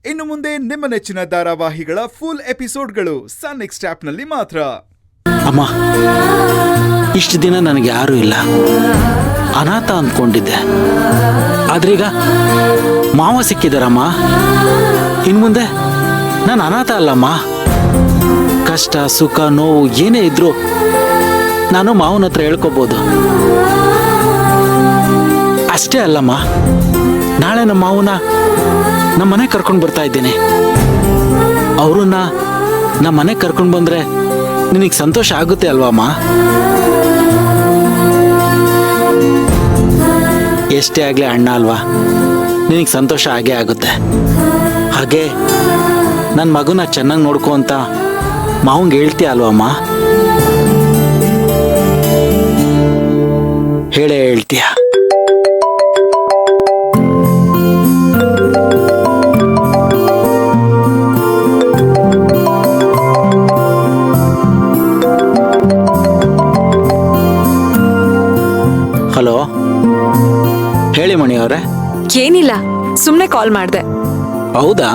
ಇನ್ನು ಮುಂದೆ ನಿಮ್ಮ ನೆಚ್ಚಿನ ಧಾರಾವಾಹಿಗಳ ಫುಲ್ ಎಪಿಸೋಡ್ಗಳು ಸನ್ ನೆಕ್ಸ್ಟ್ ಆಪ್ನಲ್ಲಿ ಮಾತ್ರ. ಅಮ್ಮ, ಇಷ್ಟು ದಿನ ನನಗೆ ಯಾರೂ ಇಲ್ಲ, ಅನಾಥ ಅಂದ್ಕೊಂಡಿದ್ದೆ. ಆದ್ರೀಗ ಮಾವ ಸಿಕ್ಕಿದಾರಮ್ಮ. ಇನ್ಮುಂದೆ ನಾನು ಅನಾಥ ಅಲ್ಲಮ್ಮ. ಕಷ್ಟ ಸುಖ ನೋವು ಏನೇ ಇದ್ರು ನಾನು ಮಾವನ ಹತ್ರ ಹೇಳ್ಕೊಬೋದು. ಅಷ್ಟೇ ಅಲ್ಲಮ್ಮ, ನಾಳೆ ನಮ್ಮ ಮಾವನ ನಮ್ಮ ಮನೆಗೆ ಕರ್ಕೊಂಡು ಬರ್ತಾ ಇದ್ದೀನಿ. ಅವ್ರನ್ನ ನಮ್ಮ ಮನೆಗೆ ಕರ್ಕೊಂಡು ಬಂದ್ರೆ ನಿನಗೆ ಸಂತೋಷ ಆಗುತ್ತೆ ಅಲ್ವಮ್ಮ? ಎಷ್ಟೇ ಆಗಲಿ ಅಣ್ಣ ಅಲ್ವಾ, ನಿನಗೆ ಸಂತೋಷ ಆಗೇ ಆಗುತ್ತೆ. ಹಾಗೆ ನನ್ನ ಮಗುನ ಚೆನ್ನಾಗಿ ನೋಡ್ಕೊ ಅಂತ ಮಾವಂಗೆ ಹೇಳ್ತೀಯ ಅಲ್ವಮ್ಮ? ಹೇಳೇ ಹೇಳ್ತೀಯ. ಹಲೋ, ಹೇಳಿ ಮಣಿ ಅವರೇ. ಏನಿಲ್ಲ, ಸುಮ್ನೆ ಕಾಲ್ ಮಾಡ್ದೆ. ಹೌದಾ?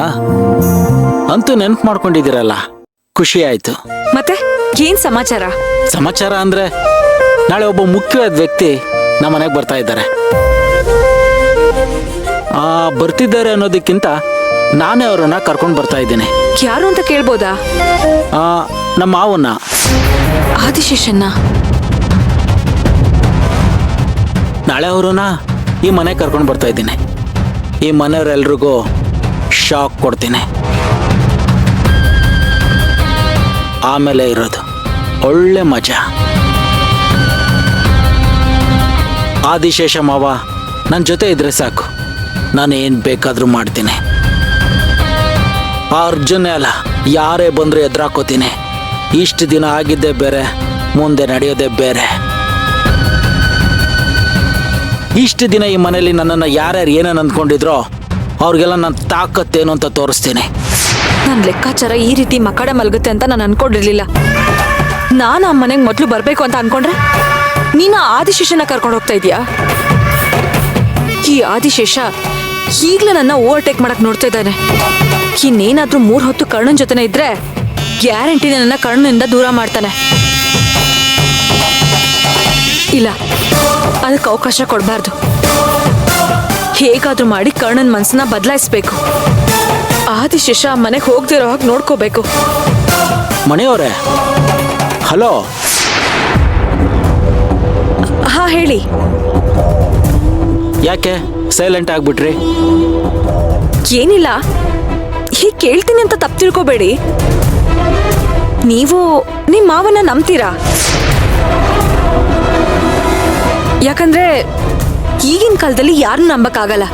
ಅಂತೂ ನೆನ್ಪು ಮಾಡ್ಕೊಂಡಿದ್ದೀರಲ್ಲ, ಖುಷಿ ಆಯ್ತು. ಮತ್ತೆ ಏನ್ ಸಮಾಚಾರ? ಸಮಾಚಾರ ಅಂದ್ರೆ ನಾಳೆ ಒಬ್ಬ ಮುಖ್ಯವಾದ ವ್ಯಕ್ತಿ ನಮ್ಮ ಮನೆಗೆ ಬರ್ತಾ ಇದ್ದಾರೆ. ಬರ್ತಿದ್ದಾರೆ ಅನ್ನೋದಕ್ಕಿಂತ ನಾನೇ ಅವರನ್ನ ಕರ್ಕೊಂಡು ಬರ್ತಾ ಇದ್ದೀನಿ. ಯಾರು ಅಂತ ಕೇಳ್ಬೋದಾ? ನಮ್ಮ ಮಾವನ್ನ, ಆದಿಶೇಷನ್ನ. ನಾಳೆ ಅವರನ್ನ ಈ ಮನೆಗೆ ಕರ್ಕೊಂಡು ಬರ್ತಾ ಇದ್ದೀನಿ. ಈ ಮನೆಯವರೆಲ್ರಿಗೂ ಶಾಕ್ ಕೊಡ್ತೀನಿ. ಆಮೇಲೆ ಇರೋದು ಒಳ್ಳೆ ಮಜಾ. ಆದಿಶೇಷ ಮಾವ ನನ್ನ ಜೊತೆ ಇದ್ರೆ ಸಾಕು, ನಾನು ಏನು ಬೇಕಾದರೂ ಮಾಡ್ತೀನಿ. ಆ ಅರ್ಜುನೇ ಅಲ್ಲ, ಯಾರೇ ಬಂದರೂ ಎದುರಾಕೋತೀನಿ. ಇಷ್ಟು ದಿನ ಆಗಿದ್ದೇ ಬೇರೆ, ಮುಂದೆ ನಡೆಯೋದೇ ಬೇರೆ. ಇಷ್ಟು ದಿನ ಈ ಮನೇಲಿ ನನ್ನನ್ನು ಯಾರ್ಯಾರು ಏನೇನು ಅಂದ್ಕೊಂಡಿದ್ರೋ ಅವ್ರಿಗೆಲ್ಲ ನನ್ನ ತಾಕತ್ತೇನು ಅಂತ ತೋರಿಸ್ತೀನಿ. ನನ್ನ ಲೆಕ್ಕಾಚಾರ ಈ ರೀತಿ ಮಕ್ಕಳ ಮಲಗುತ್ತೆ ಅಂತ ನಾನು ಅನ್ಕೊಂಡಿರ್ಲಿಲ್ಲ. ನಾನು ಆ ಮನೆಗೆ ಮೊದಲು ಬರಬೇಕು ಅಂತ ಅನ್ಕೊಂಡ್ರೆ ನೀನು ಆದಿಶೇಷನ ಕರ್ಕೊಂಡು ಹೋಗ್ತಾ ಇದೀಯಾ? ಈ ಆದಿಶೇಷ ಈಗಲೇ ನನ್ನ ಓವರ್ಟೇಕ್ ಮಾಡಕ್ ನೋಡ್ತಾ ಇದ್ದಾನೆ. ಇನ್ನೇನಾದ್ರೂ 3 ಹೊತ್ತು ಕರ್ಣನ್ ಜೊತೆನೇ ಇದ್ರೆ ಗ್ಯಾರಂಟಿ ನನ್ನ ಕರ್ಣನಿಂದ ದೂರ ಮಾಡ್ತಾನೆ. ಇಲ್ಲ, ಅದಕ್ಕೆ ಅವಕಾಶ ಕೊಡಬಾರ್ದು. ಹೇಗಾದ್ರೂ ಮಾಡಿ ಕರ್ಣನ್ ಮನ್ಸನ್ನ ಬದಲಾಯಿಸ್ಬೇಕು. ಆದಿಶೇಷ ಮನೆಗೆ ಹೋಗ್ದಿರೋ ಹಾಗೆ ನೋಡ್ಕೋಬೇಕು. ಮಣಿಯವರೇ, ಹಲೋ. ಹಾ, ಹೇಳಿ. ಯಾಕೆ ಸೈಲೆಂಟ್ ಆಗ್ಬಿಟ್ರಿ? ಏನಿಲ್ಲ, ಹೀಗೆ ಕೇಳ್ತೀನಿ ಅಂತ ತಪ್ಪು ತಿಳ್ಕೊಬೇಡಿ. ನೀವು ನಿಮ್ಮ ಮಾವನ್ನ ನಂಬ್ತೀರಾ? ಯಾಕಂದ್ರೆ ಈಗಿನ ಕಾಲದಲ್ಲಿ ಯಾರನ್ನ ನಂಬಕ್ಕಾಗಲ್ಲ.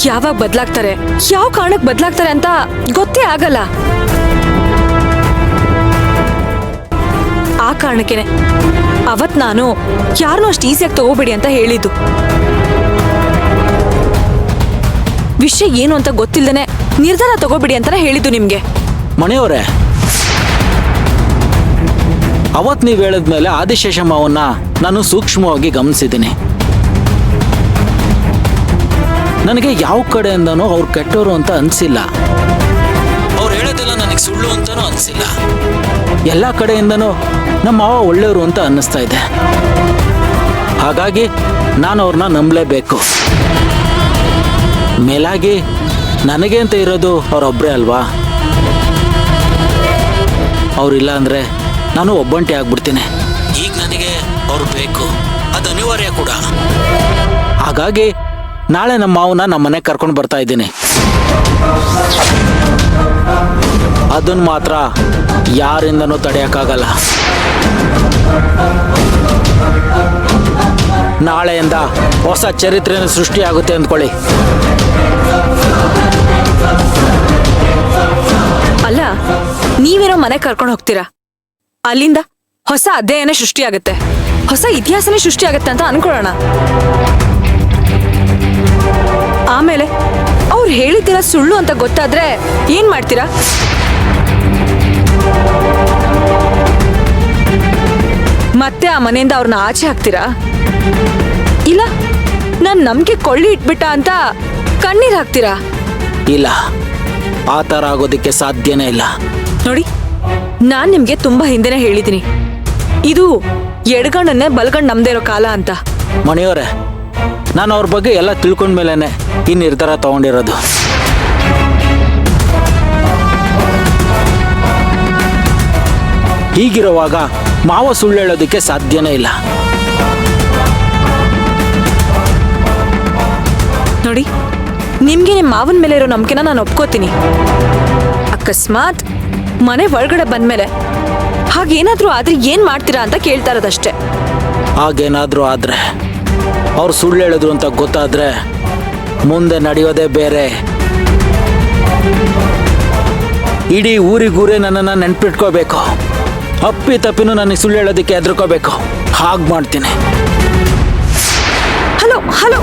ಯಾವಾಗ ಬದಲಾಗ್ತಾರೆ, ಯಾವ ಕಾರಣಕ್ಕೆ ಬದಲಾಗ್ತಾರೆ ಅಂತ ಗೊತ್ತೇ ಆಗಲ್ಲ. ಆ ಕಾರಣಕ್ಕೇನೆ ಅವತ್ ನಾನು ಯಾರನ್ನೂ ಅಷ್ಟು ಈಸಿಯಾಗಿ ತಗೋಬೇಡಿ ಅಂತ ಹೇಳಿದ್ದು. ವಿಷಯ ಏನು ಅಂತ ಗೊತ್ತಿಲ್ದೇನೆ ನಿರ್ಧಾರ ತಗೋಬೇಡಿ ಅಂತಾನೆ ಹೇಳಿದ್ದು ನಿಮ್ಗೆ. ಮಣಿಯವರೇ, ಅವತ್ ನೀವು ಹೇಳಿದ್ಮೇಲೆ ಆದಿಶೇಷ ಮಾವನ್ನ ನಾನು ಸೂಕ್ಷ್ಮವಾಗಿ ಗಮನಿಸಿದ್ದೀನಿ. ನನಗೆ ಯಾವ ಕಡೆಯಿಂದನೂ ಅವ್ರು ಕೆಟ್ಟವರು ಅಂತ ಅನಿಸಿಲ್ಲ. ಅವ್ರು ಹೇಳೋದೆಲ್ಲ ನನಗೆ ಸುಳ್ಳು ಅಂತನೂ ಅನಿಸಿಲ್ಲ. ಎಲ್ಲ ಕಡೆಯಿಂದನೂ ನಮ್ಮ ಮಾವ ಒಳ್ಳೆಯವರು ಅಂತ ಅನ್ನಿಸ್ತಾ ಇದೆ. ಹಾಗಾಗಿ ನಾನು ಅವ್ರನ್ನ ನಂಬಲೇಬೇಕು. ಮೇಲಾಗಿ ನನಗೆ ಅಂತ ಇರೋದು ಅವರೊಬ್ಬರೇ ಅಲ್ವಾ? ಅವ್ರಿಲ್ಲ ಅಂದರೆ ನಾನು ಒಬ್ಬಂಟಿ ಆಗ್ಬಿಡ್ತೀನಿ. ಈಗ ನನಗೆ ಅವ್ರು ಬೇಕು, ಅದು ಅನಿವಾರ್ಯ ಕೂಡ. ಹಾಗಾಗಿ ನಾಳೆ ನಮ್ಮ ಮಾವನ ನಮ್ಮ ಮನೆಗೆ ಕರ್ಕೊಂಡು ಬರ್ತಾ ಇದ್ದೀನಿ. ಅದನ್ನು ಮಾತ್ರ ಯಾರಿಂದನೂ ತಡೆಯೋಕ್ಕಾಗಲ್ಲ. ನಾಳೆಯಿಂದ ಹೊಸ ಚರಿತ್ರೆನ ಸೃಷ್ಟಿಯಾಗುತ್ತೆ ಅಂದ್ಕೊಳ್ಳಿ. ಅಲ್ಲ, ನೀವೇನೋ ಮನೆಗೆ ಕರ್ಕೊಂಡು ಹೋಗ್ತೀರಾ, ಅಲ್ಲಿಂದ ಹೊಸ ಅಧ್ಯಾಯನೇ ಸೃಷ್ಟಿಯಾಗುತ್ತೆ, ಹೊಸ ಇತಿಹಾಸನೇ ಸೃಷ್ಟಿಯಾಗುತ್ತೆ ಅಂತ ಅನ್ಕೊಳ್ಳೋಣ. ಆಮೇಲೆ ಅವ್ರು ಹೇಳಿದ್ದೀರಾ ಸುಳ್ಳು ಅಂತ ಗೊತ್ತಾದ್ರೆ ಏನ್ ಮಾಡ್ತೀರಾ? ಮತ್ತೆ ಆ ಮನೆಯಿಂದ ಅವ್ರನ್ನ ಆಚೆ ಹಾಕ್ತೀರಾ? ಇಲ್ಲ, ನನ್ ನಂಬಿಕೆ ಕೊಳ್ಳಿ ಇಟ್ಬಿಟ್ಟ ಅಂತ ಕಣ್ಣೀರ್ ಹಾಕ್ತೀರಾ? ಇಲ್ಲ, ಆ ಥರ ಆಗೋದಕ್ಕೆ ಸಾಧ್ಯನೇ ಇಲ್ಲ. ನೋಡಿ, ನಾನ್ ನಿಮ್ಗೆ ತುಂಬಾ ಹಿಂದೆನೆ ಹೇಳಿದ್ದೀನಿ, ಇದು ಎಡಗಣ್ಣನ್ನೇ ಬಲಗಣ್ಣು ನಮ್ದೇ ಇರೋ ಕಾಲ ಅಂತ. ಮಣಿಯವರೇ, ನಾನು ಅವ್ರ ಬಗ್ಗೆ ಎಲ್ಲ ತಿಳ್ಕೊಂಡ್ಮೇಲೆ ಈ ನಿರ್ಧಾರ ತಗೊಂಡಿರೋದು. ಹೀಗಿರುವಾಗ ಮಾವ ಸುಳ್ಳು ಹೇಳೋದಕ್ಕೆ ಸಾಧ್ಯನೇ ಇಲ್ಲ. ನೋಡಿ, ನಿಮ್ಗೆ ನಿಮ್ಮ ಮಾವನ ಮೇಲೆ ಇರೋ ನಂಬಿಕೆನ ನಾನು ಒಪ್ಕೋತೀನಿ. ಅಕಸ್ಮಾತ್ ಮನೆ ಒಳಗಡೆ ಬಂದ್ಮೇಲೆ ಹಾಗೇನಾದ್ರೂ ಆದ್ರೆ ಏನ್ ಮಾಡ್ತೀರಾ ಅಂತ ಕೇಳ್ತಾ ಇರೋದಷ್ಟೇ. ಹಾಗೇನಾದ್ರೂ ಆದ್ರೆ, ಅವ್ರು ಸುಳ್ಳು ಹೇಳಿದ್ರು ಅಂತ ಗೊತ್ತಾದ್ರೆ ಮುಂದೆ ನಡೆಯೋದೇ ಬೇರೆ. ಇಡೀ ಊರಿಗೂರೇ ನನ್ನನ್ನು ನೆನ್ಪಿಟ್ಕೋಬೇಕು. ಅಪ್ಪಿ ತಪ್ಪಿನೂ ನನಗೆ ಸುಳ್ಳು ಹೇಳೋದಕ್ಕೆ ಹೆದರ್ಕೋಬೇಕು. ಹಾಗೆ ಮಾಡ್ತೀನಿ. Hello hello